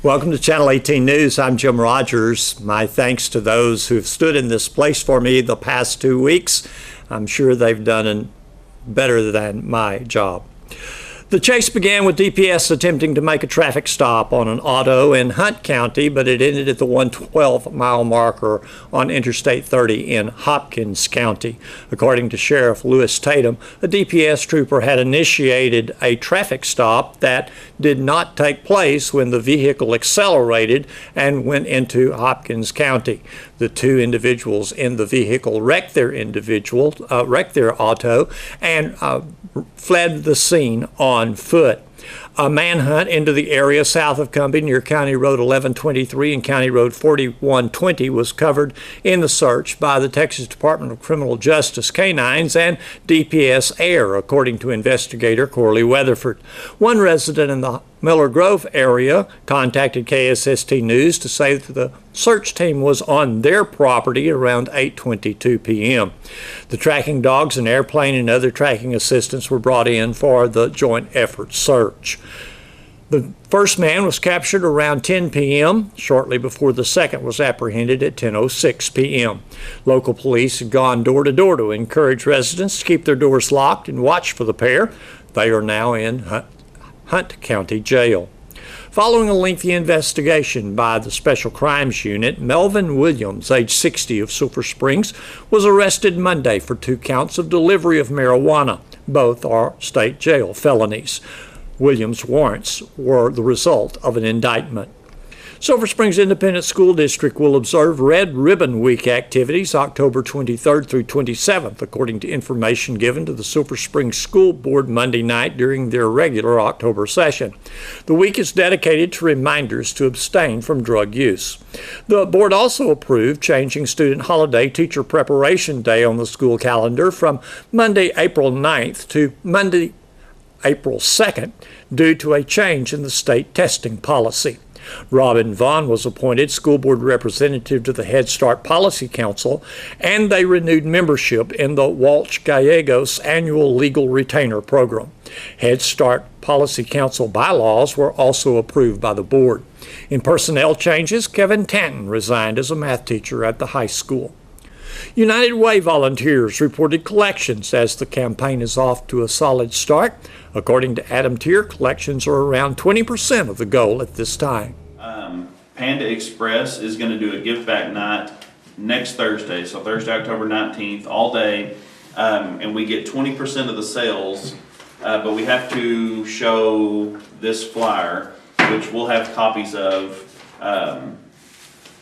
Welcome to Channel 18 News. I'm Jim Rogers. My thanks to those who've stood in this place for me the past 2 weeks. I'm sure they've done better than my job. The chase began with DPS attempting to make a traffic stop on an auto in Hunt County, but it ended at the 112-mile marker on Interstate 30 in Hopkins County. According to Sheriff Lewis Tatum, a DPS trooper had initiated a traffic stop that did not take place when the vehicle accelerated and went into Hopkins County. The two individuals in the vehicle wrecked their auto and fled the scene on foot. A manhunt into the area south of Cumbie near County Road 1123 and County Road 4120 was covered in the search by the Texas Department of Criminal Justice canines and DPS air, according to investigator Corley Weatherford. One resident in the Miller Grove area contacted KSST News to say that the search team was on their property around 8:22 p.m. The tracking dogs, an airplane, and other tracking assistants were brought in for the joint effort search. The first man was captured around 10 p.m., shortly before the second was apprehended at 10:06 p.m. Local police had gone door to door to encourage residents to keep their doors locked and watch for the pair. They are now in Hunt County Jail. Following a lengthy investigation by the Special Crimes Unit, Melvin Williams, age 60, of Sulphur Springs, was arrested Monday for 2 counts of delivery of marijuana. Both are state jail felonies. Williams' warrants were the result of an indictment. Sulphur Springs Independent School District will observe Red Ribbon Week activities October 23rd through 27th, according to information given to the Sulphur Springs School Board Monday night during their regular October session. The week is dedicated to reminders to abstain from drug use. The board also approved changing Student Holiday Teacher Preparation Day on the school calendar from Monday, April 9th to Monday, April 2nd, due to a change in the state testing policy. Robin Vaughn was appointed school board representative to the Head Start Policy Council, and they renewed membership in the Walsh Gallegos annual legal retainer program. Head Start Policy Council bylaws were also approved by the board. In personnel changes, Kevin Tanton resigned as a math teacher at the high school. United Way volunteers reported collections as the campaign is off to a solid start. According to Adam Tier, collections are around 20% of the goal at this time. Panda Express is going to do a give back night next Thursday, so Thursday, October 19th, all day, and we get 20% of the sales, but we have to show this flyer, which we'll have copies of.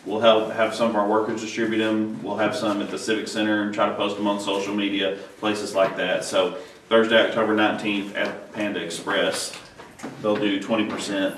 We'll have some of our workers distribute them. We'll have some at the Civic Center and try to post them on social media, places like that. So Thursday, October 19th at Panda Express, they'll do 20%.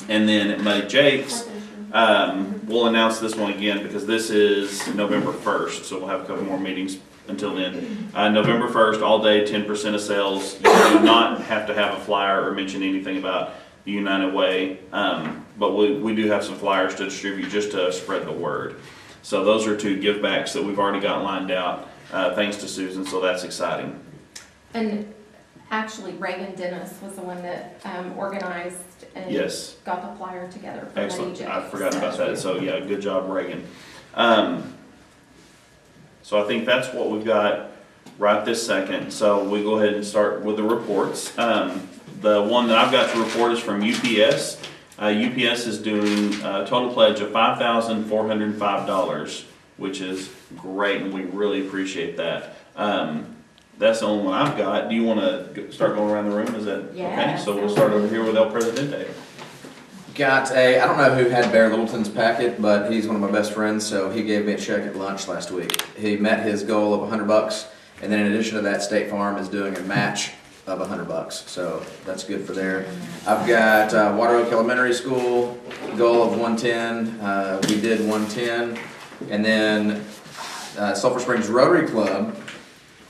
And then at Muddy Jake's, we'll announce this one again because this is November 1st. So we'll have a couple more meetings until then. November 1st, all day, 10% of sales. You do not have to have a flyer or mention anything about the United Way, but we do have some flyers to distribute just to spread the word. So those are 2 give backs that we've already got lined out, thanks to Susan, so that's exciting. And actually Reagan Dennis was the one that organized and yes, got the flyer together for excellent. Muddy I Jake's. forgot about that, so yeah, good job, Reagan. So I think that's what we've got right this second. So we go ahead and start with the reports. The one that I've got to report is from UPS. UPS is doing a total pledge of $5,405, which is great, and we really appreciate that. That's the only one I've got. Do you want to start going around the room? Is that okay? So we'll start over here with El Presidente. Got I don't know who had Bear Littleton's packet, but he's one of my best friends, so he gave me a check at lunch last week. He met his goal of $100, and then in addition to that, State Farm is doing a match of $100, so that's good for there. I've got Water Oak Elementary School, goal of 110. We did 110, and then Sulphur Springs Rotary Club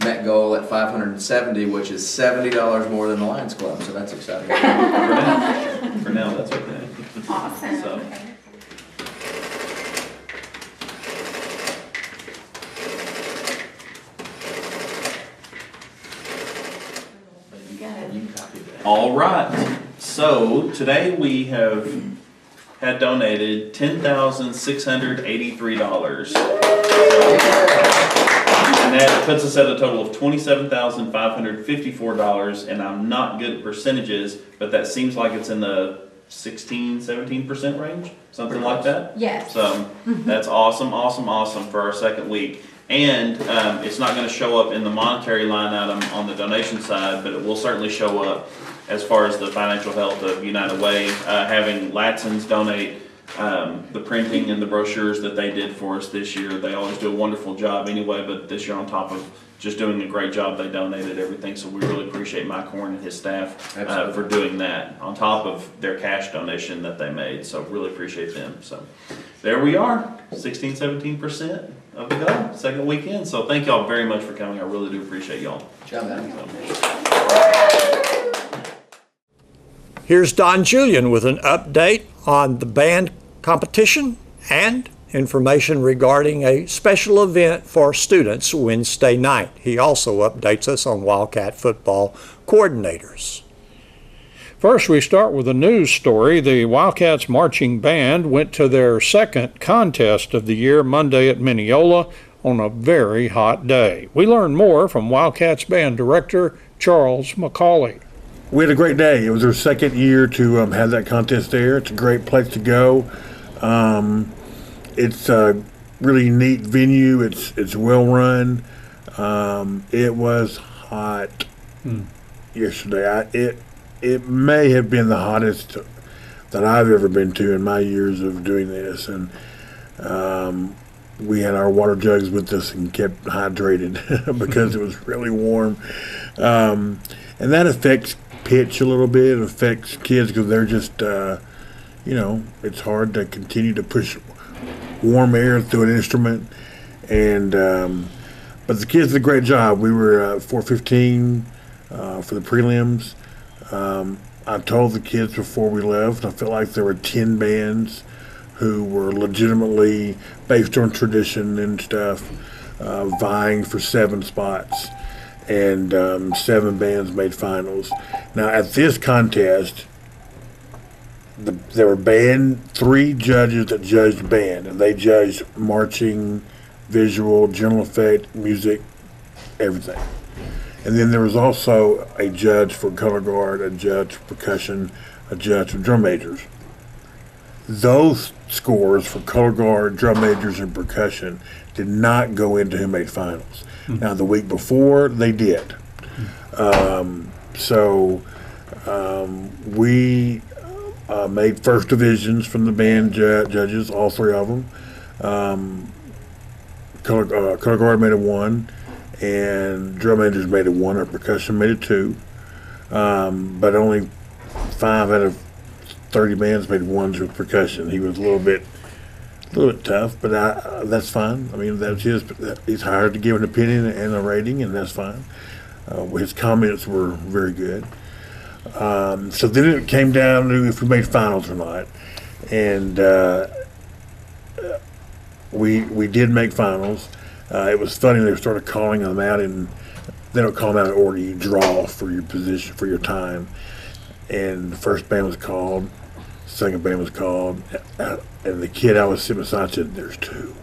met goal at 570, which is $70 more than the Lions Club, so that's exciting. For now, that's okay. Awesome. So. All right, so today we have had donated $10,683. And that puts us at a total of $27,554. And I'm not good at percentages, but that seems like it's in the 16-17% range, something like that. Yes. So that's awesome, awesome, awesome for our second week. And it's not going to show up in the monetary line item on the donation side, but it will certainly show up as far as the financial health of United Way. Having Latson's donate the printing and the brochures that they did for us this year. They always do a wonderful job anyway, but this year on top of just doing a great job, they donated everything. So we really appreciate Mike Horn and his staff for doing that on top of their cash donation that they made. So really appreciate them. So there we are, 16-17% of the goal, second weekend. So thank y'all very much for coming. I really do appreciate y'all. Good job, man. Here's Don Julian with an update on the band competition and information regarding a special event for students Wednesday night. He also updates us on Wildcat football coordinators. First, we start with a news story. The Wildcats marching band went to their second contest of the year Monday at Mineola on a very hot day. We learn more from Wildcats band director Charles McCauley. We had a great day. It was our second year to have that contest there. It's a great place to go. It's a really neat venue. It's well run. It was hot yesterday. It may have been the hottest that I've ever been to in my years of doing this, and we had our water jugs with us and kept hydrated because it was really warm, and that affects pitch a little bit. It affects kids because they're just it's hard to continue to push warm air through an instrument, and but the kids did a great job. We were 4:15 for the prelims. I told the kids before we left, I felt like there were 10 bands who were legitimately, based on tradition and stuff, vying for 7 spots, and 7 bands made finals. Now at this contest, there were 3 judges that judged band, and they judged marching, visual, general effect, music, everything. And then there was also a judge for color guard, a judge for percussion, a judge for drum majors. Those scores for color guard, drum majors, and percussion did not go into who made finals. Now the week before they did. We made first divisions from the band judges, all 3 of them. Color guard made a 1. And drum majors made a 1, or percussion made a 2. But only 5 out of 30 bands made 1s with percussion. He was a little bit tough, but that's fine. I mean, that's he's hired to give an opinion and a rating, and that's fine. His comments were very good. So then it came down to if we made finals or not, and we did make finals. It was funny, they started calling them out, and they don't call them out in order. You draw for your position, for your time. And the first band was called, second band was called, and the kid I was sitting beside said, "There's 2."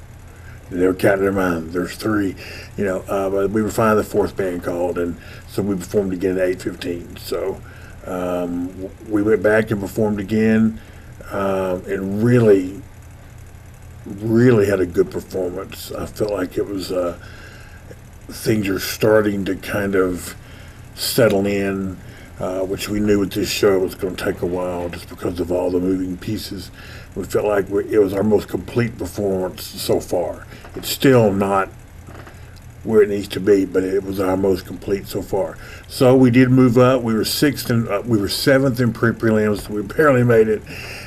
And they were counting their mind, there's 3, but we were finally the 4th band called, and so we performed again at 8:15. So we went back and performed again, and really had a good performance. I felt like it was things are starting to kind of settle in, which we knew with this show was going to take a while just because of all the moving pieces. We felt like it was our most complete performance so far. It's still not where it needs to be, but it was our most complete so far. So we did move up. We were 7th in prelims. We barely made it,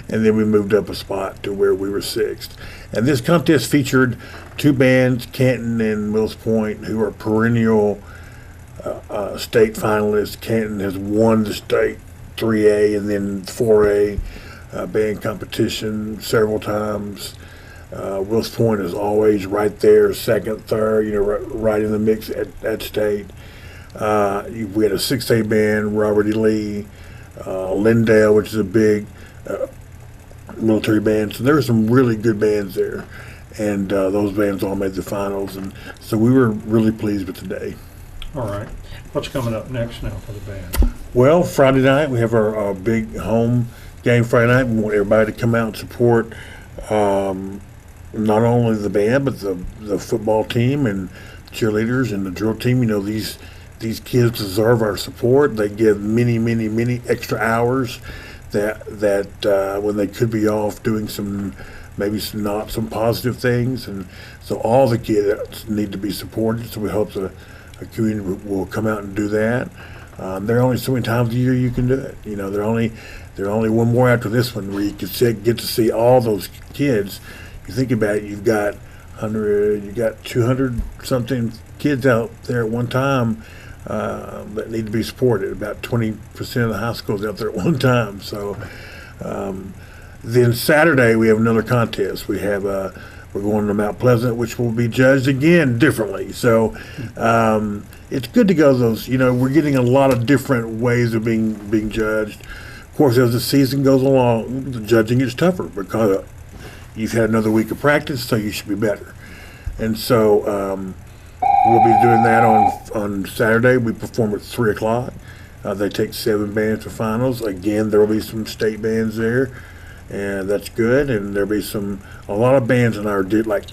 and then we moved up a spot to where we were 6th. And this contest featured 2 bands, Canton and Mills Point, who are perennial state finalists. Canton has won the state 3A and then 4A band competition several times. Wills Point is always right there, 2nd, 3rd, right in the mix at state. We had a 6A band, Robert E. Lee, Lindale, which is a big military bands. And there were some really good bands there, and those bands all made the finals, and so we were really pleased with the day. All right. What's coming up next now for the band? Well, Friday night we have our big home game Friday night. We want everybody to come out and support not only the band but the football team and cheerleaders and the drill team. You know, these kids deserve our support. They give many extra hours that when they could be off doing some positive things, and so all the kids need to be supported. So we hope the community will come out and do that. There are only so many times a year you can do it. You know, there are only one more after this one where you can get to see all those kids. You think about it, you've got 200 something kids out there at one time that need to be supported. About 20% of the high schools out there at one time. So then Saturday we have another contest. We're going to Mount Pleasant, which will be judged again differently. So it's good to go to those. You know, we're getting a lot of different ways of being judged. Of course, as the season goes along, the judging gets tougher because you've had another week of practice, so you should be better. And so we'll be doing that on Saturday. We perform at 3 o'clock. They take 7 bands to finals. Again, there will be some state bands there, and that's good. And there'll be a lot of bands in our like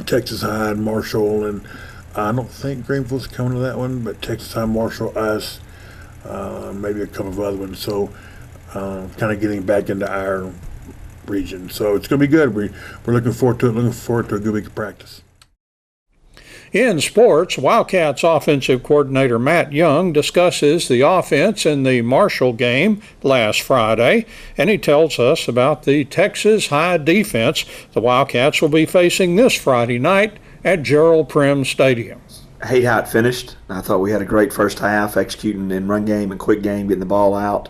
Texas High and Marshall, and I don't think Greenville's coming to that one, but Texas High, Marshall, us, maybe a couple of other ones. So kind of getting back into our region. So it's going to be good. We're looking forward to it. Looking forward to a good week of practice. In sports, Wildcats offensive coordinator Matt Young discusses the offense in the Marshall game last Friday, and he tells us about the Texas High defense the Wildcats will be facing this Friday night at Gerald Prim Stadium. I hate how it finished. I thought we had a great first half, executing in run game and quick game, getting the ball out,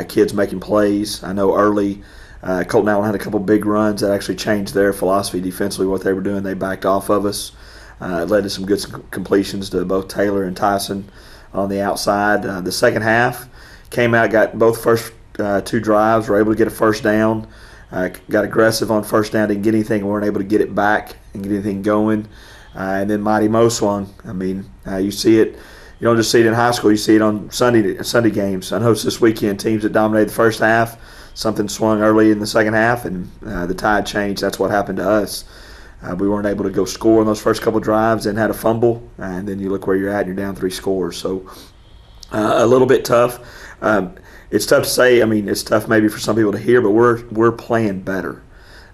kids making plays. I know early Colton Allen had a couple big runs that actually changed their philosophy defensively, what they were doing. They backed off of us. It led to some good completions to both Taylor and Tyson on the outside. The second half came out, got both first 2 drives, were able to get a first down, got aggressive on first down, didn't get anything, weren't able to get it back and get anything going. And then Mighty Mo swung. I mean, you see it. You don't just see it in high school. You see it on Sunday games. I noticed this weekend teams that dominated the first half, something swung early in the second half, and the tide changed. That's what happened to us. We weren't able to go score on those first couple drives, then had a fumble, and then you look where you're at and you're down 3 scores. So a little bit tough. It's tough to say. I mean, it's tough maybe for some people to hear, but we're playing better.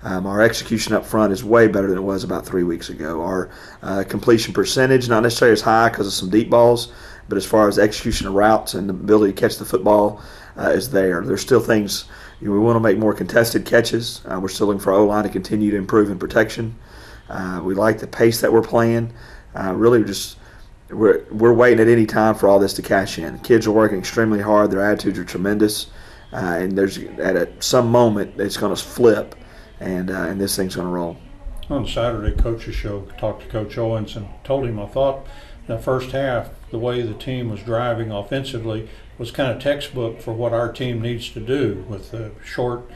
Our execution up front is way better than it was about 3 weeks ago. Our completion percentage, not necessarily as high because of some deep balls, but as far as execution of routes and the ability to catch the football is there. There's still things, we want to make more contested catches. We're still looking for O-line to continue to improve in protection. We like the pace that we're playing. Really just we're waiting at any time for all this to cash in. Kids are working extremely hard. Their attitudes are tremendous. And there's some moment it's going to flip, and this thing's going to roll. On Saturday, Coach's Show talked to Coach Owens and told him I thought the first half, the way the team was driving offensively was kind of textbook for what our team needs to do with the short,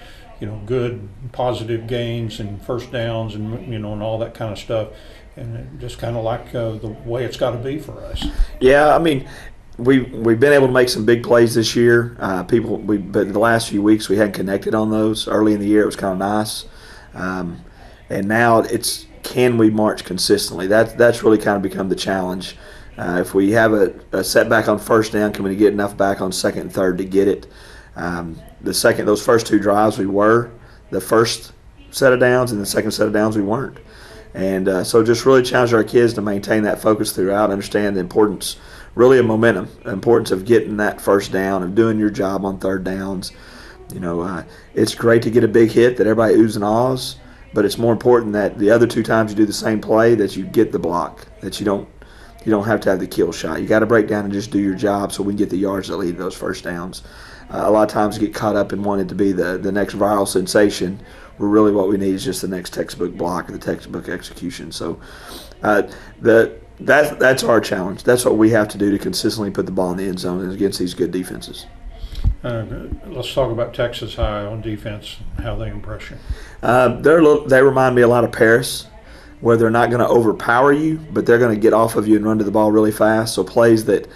good positive gains and first downs and and all that kind of stuff, and just kind of like the way it's got to be for us. Yeah, I mean, we've been able to make some big plays this year. But the last few weeks we hadn't connected on those. Early in the year it was kind of nice, and now it's can we march consistently? That's really kind of become the challenge. If we have a setback on first down, can we get enough back on second and third to get it? Those first 2 drives we were the first set of downs, and the second set of downs we weren't. And so just really challenge our kids to maintain that focus throughout, understand the importance really of momentum, the importance of getting that first down, of doing your job on third downs. It's great to get a big hit that everybody oohs and ahs, but it's more important that the other 2 times you do the same play that you get the block, that you don't have to have the kill shot. You got to break down and just do your job so we can get the yards that lead to those first downs. A lot of times you get caught up in wanting to be the next viral sensation, where really what we need is just the next textbook block or the textbook execution. So that's our challenge. That's what we have to do to consistently put the ball in the end zone against these good defenses. Let's talk about Texas High on defense and how they impress you. They remind me a lot of Paris, where they're not going to overpower you, but they're going to get off of you and run to the ball really fast. So plays that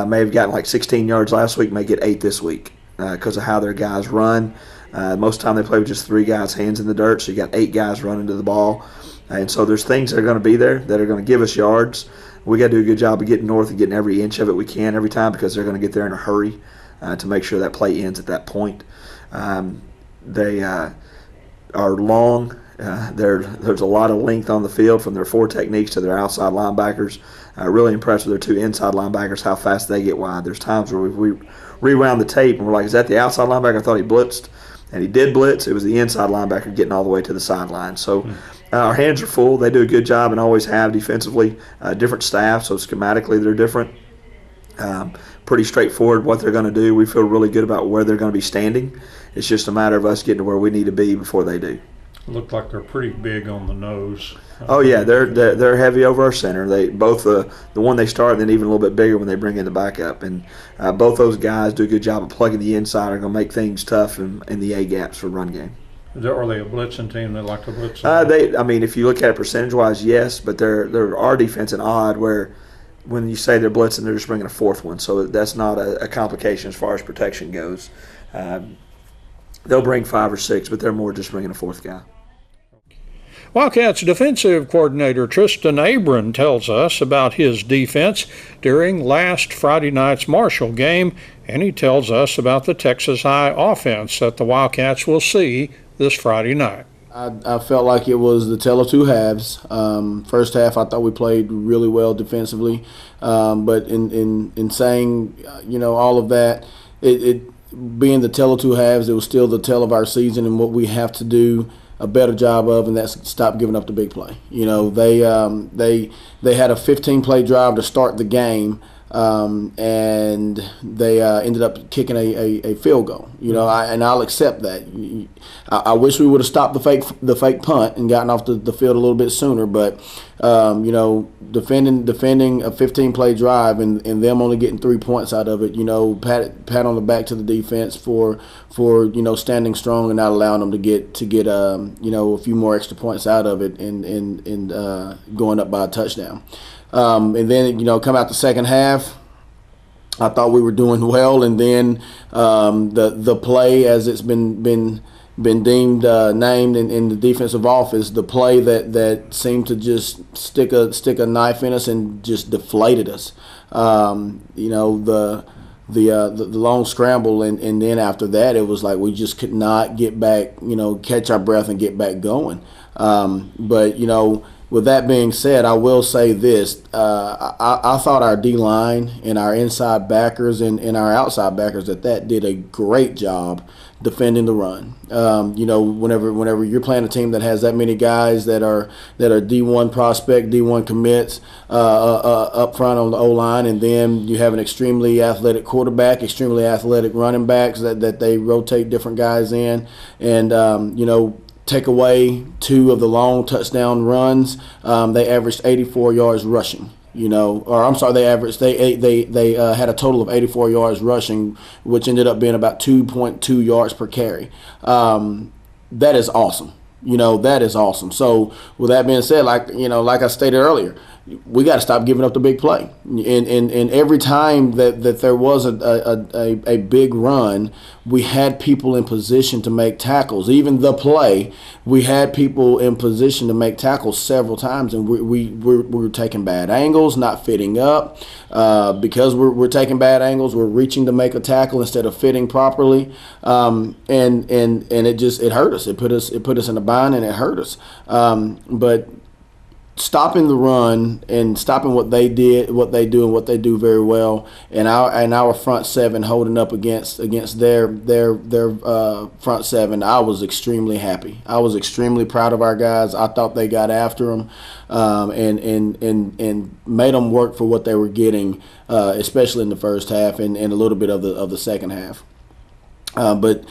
may have gotten like 16 yards last week may get 8 this week because of how their guys run. Most of the time they play with just 3 guys' hands in the dirt, so you got 8 guys running to the ball. And so there's things that are going to be there that are going to give us yards. We got to do a good job of getting north and getting every inch of it we can every time because they're going to get there in a hurry to make sure that play ends at that point. They are long. There's a lot of length on the field from their 4 techniques to their outside linebackers. Really impressed with their 2 inside linebackers, how fast they get wide. There's times where we rewound the tape and we're like, is that the outside linebacker? I thought he blitzed. And he did blitz. It was the inside linebacker getting all the way to the sideline. So our hands are full. They do a good job and always have defensively. Different staff, so schematically they're different. Pretty straightforward what they're going to do. We feel really good about where they're going to be standing. It's just a matter of us getting to where we need to be before they do. Look like they're pretty big on the nose. Oh yeah, they're heavy over our center. They both the one they start and then even a little bit bigger when they bring in the backup. And both those guys do a good job of plugging the inside. Are going to make things tough in the A gaps for run game. Are they a blitzing team that like to blitz? If you look at it percentage wise, yes, but they're our defense and odd where when you say they're blitzing, they're just bringing a 4th one. So that's not a complication as far as protection goes. They'll bring 5 or 6, but they're more just bringing a 4th guy. Wildcats defensive coordinator Tristan Abram tells us about his defense during last Friday night's Marshall game, and he tells us about the Texas High offense that the Wildcats will see this Friday night. I felt like it was the tale of 2 halves. First half, I thought we played really well defensively, but in saying all of that, it being the tale of 2 halves, it was still the tale of our season and what we have to do a better job of, and that's stop giving up the big play. They had a 15-play drive to start the game, and they ended up kicking a field goal. And I'll accept that. I wish we would have stopped the fake punt and gotten off the field a little bit sooner. But defending a 15-play drive and them only getting 3 points out of it. Pat on the back to the defense for standing strong and not allowing them to get a few more extra points out of it and going up by a touchdown. And then, come out the second half, I thought we were doing well, and then the play, as it's been deemed named in the defensive office, the play that seemed to just stick a knife in us and just deflated us. The long scramble, and then after that, it was like we just could not get back, catch our breath and get back going. But with that being said, I will say this. I thought our D-line and our inside backers and our outside backers that did a great job defending the run. Whenever you're playing a team that has that many guys that are D1 prospect, D1 commits up front on the O-line, and then you have an extremely athletic quarterback, extremely athletic running backs that they rotate different guys in, and take away 2 of the long touchdown runs, they averaged 84 yards rushing. They had a total of 84 yards rushing, which ended up being about 2.2 yards per carry. That is awesome. That is awesome. So with that being said, like I stated earlier, we got to stop giving up the big play. And every time that there was a big run, we had people in position to make tackles. Even the play, we had people in position to make tackles several times, and we were taking bad angles, not fitting up. Because we're taking bad angles, we're reaching to make a tackle instead of fitting properly, and it hurt us. It put us in a bind, and it hurt us. But stopping the run and stopping what they do and what they do very well, and our front 7 holding up against their front 7, I was extremely happy. I was extremely proud of our guys. I thought they got after them and made them work for what they were getting, especially in the first half and a little bit of the second half. But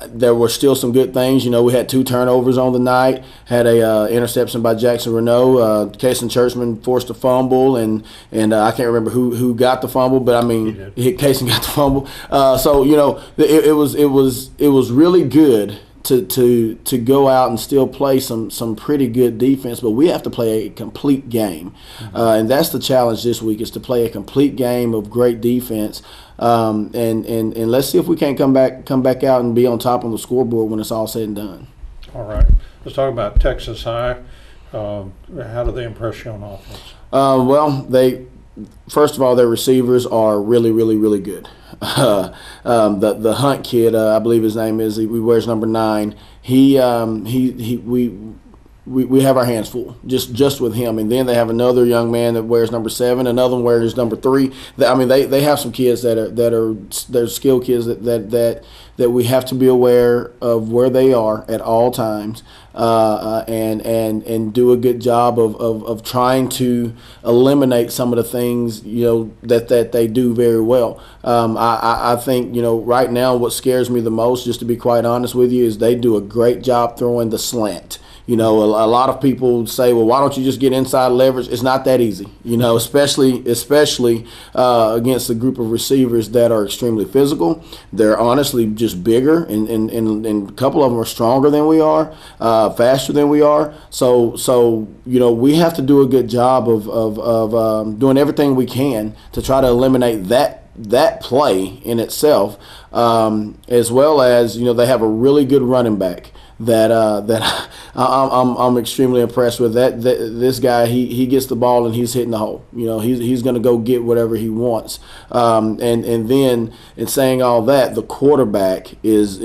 there were still some good things. You know, we had 2 turnovers on the night, had a interception by Jackson Renault. Casey Churchman forced a fumble, and I can't remember who got the fumble, but I mean, Casey got the fumble. So you know, it was really good to go out and still play some pretty good defense, but we have to play a complete game, and that's the challenge this week, is to play a complete game of great defense, and let's see if we can't come back out and be on top on the scoreboard when it's all said and done. All right, let's talk about Texas High. How do they impress you on offense? Well, first of all, their receivers are really, really, really good. The Hunt kid, I believe his name is, he wears number 9. We have our hands full just with him, and then they have another young man that wears number 7. Another one wears number 3. I mean, they have some kids that are skilled kids that we have to be aware of where they are at all times, and do a good job of trying to eliminate some of the things, you know, that they do very well. I think, you know, right now what scares me the most, just to be quite honest with you, is they do a great job throwing the slant. You know, a lot of people say, well, why don't you just get inside leverage? It's not that easy, you know, especially against a group of receivers that are extremely physical. They're honestly just bigger, and a couple of them are stronger than we are, faster than we are. So you know, we have to do a good job of doing everything we can to try to eliminate that play in itself, as well as, you know, they have a really good running back that I'm extremely impressed with. This guy, he gets the ball and he's hitting the hole. You know, he's going to go get whatever he wants. And then in saying all that, the quarterback is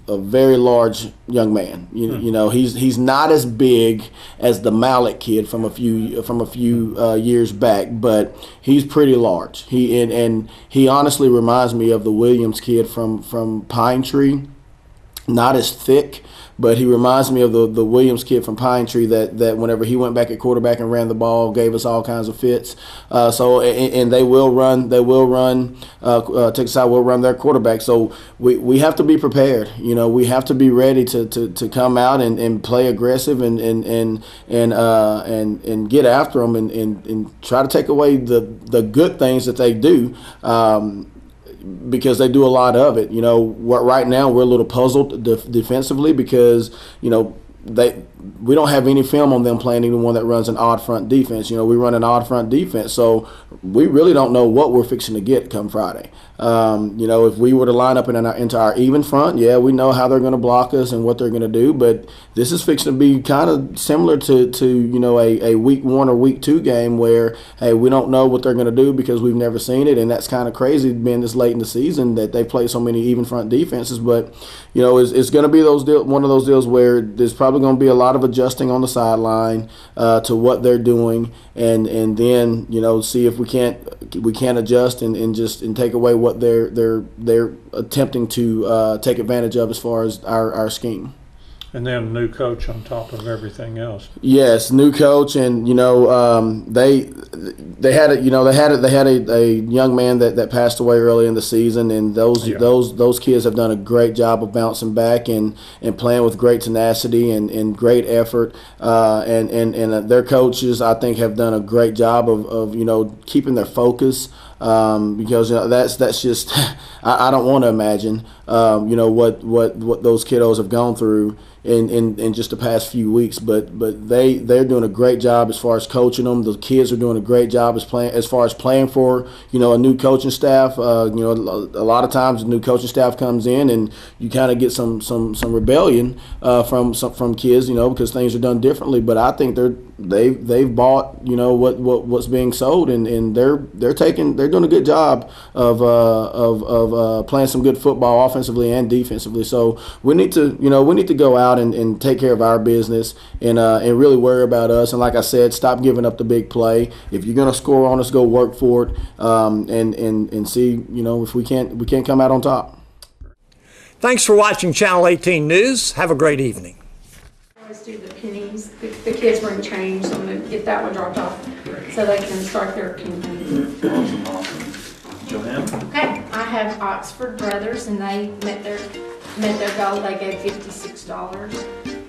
a very large young man. You know, he's not as big as the Malik kid from a few years back, but he's pretty large. He honestly reminds me of the Williams kid from Pine Tree. Not as thick, but he reminds me of the Williams kid from Pine Tree that whenever he went back at quarterback and ran the ball, gave us all kinds of fits. And they will run. Texas High will run their quarterback. So we have to be prepared. You know, we have to be ready to come out and play aggressive and get after them and try to take away the good things that they do. Because they do a lot of it. You know, right now we're a little puzzled defensively because, you know, we don't have any film on them playing anyone that runs an odd front defense. You know, we run an odd front defense, so we really don't know what we're fixing to get come Friday. You know, if we were to line up into our even front, yeah, we know how they're going to block us and what they're going to do, but this is fixing to be kind of similar to you know, a week 1 or week 2 game where, hey, we don't know what they're going to do because we've never seen it, and that's kind of crazy being this late in the season that they play so many even front defenses. But, you know, it's going to be one of those deals where there's probably going to be a lot of adjusting on the sideline to what they're doing, and then, you know, see if we can't adjust and take away what they're attempting to take advantage of as far as our scheme. And then new coach on top of everything else. Yes, new coach, and you know, they had a young man that passed away early in the season, and those kids have done a great job of bouncing back and playing with great tenacity and great effort, and their coaches, I think, have done a great job of you know, keeping their focus. Because, you know, that's just I don't want to imagine you know, what those kiddos have gone through in just the past few weeks, but they're doing a great job as far as coaching them. The kids are doing a great job as far as playing for, you know, a new coaching staff. You know, a lot of times the new coaching staff comes in and you kind of get some rebellion from kids, you know, because things are done differently. But I think they've bought, you know, what's being sold, and they're doing a good job of playing some good football offensively and defensively. So we need to go out and take care of our business and really worry about us. And like I said, stop giving up the big play. If you're gonna score on us, go work for it, and see, you know, if we can't come out on top. Thanks for watching Channel 18 News. Have a great evening. Let's do the pennies. The kids bring change, so I'm going to get that one dropped off so they can start their campaign. Awesome. Joanne? Okay, I have Oxford Brothers, and they met their met their goal, they gave $56.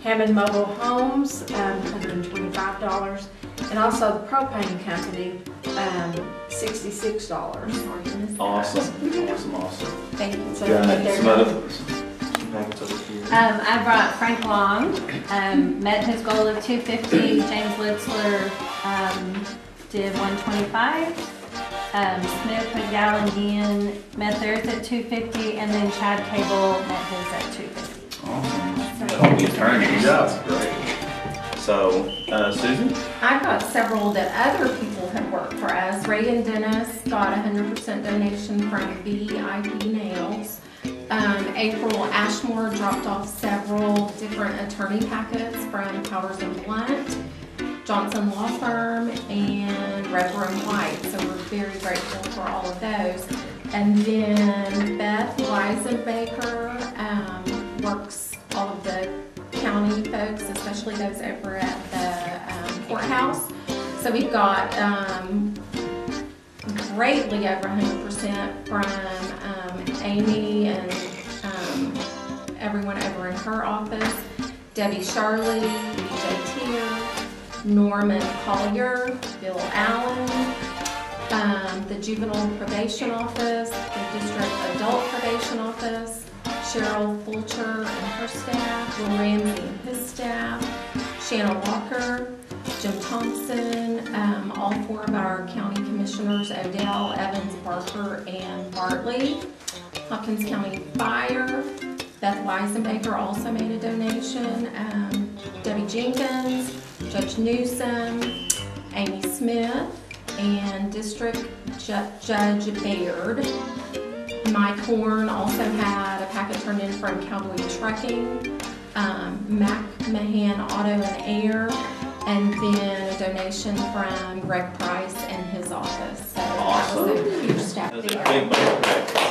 Hammond Mobile Homes, $125. And also the propane company, $66. Awesome. Thank you. So they met their goal. I brought Frank Long, met his goal of 250. James Litzler did 125. Smith, McDowell, and Dean met theirs at 250, and then Chad Cable met his at 250. Awesome. Good job. Great. So, Susan? I've got several that other people have worked for us. Reagan Dennis got 100% donation from VIP Nails. April Ashmore dropped off several different attorney packets from Powers and Blunt, Johnson Law Firm, and Reverend White. So we're very grateful for all of those. And then Beth Weisenbaker works all of the county folks, especially those over at the courthouse. So we've got greatly over 100% from Amy and everyone over in her office, Debbie Charlie, BJ Tier, Norman Collier, Bill Allen, the Juvenile Probation Office, the District Adult Probation Office, Cheryl Fulcher and her staff, Will Ramsey and his staff, Shanna Walker, Jim Thompson, all four of our county commissioners, Odell, Evans, Barker, and Bartley. Hopkins County Fire, Beth Weisenbaker also made a donation, Debbie Jenkins, Judge Newsom, Amy Smith, and District Judge Baird. Mike Horn also had a packet turned in from Cowboy Trucking, Mac Mahan Auto and Air, and then a donation from Greg Price and his office. So Awesome. that was a huge staff That's a there. big bunch.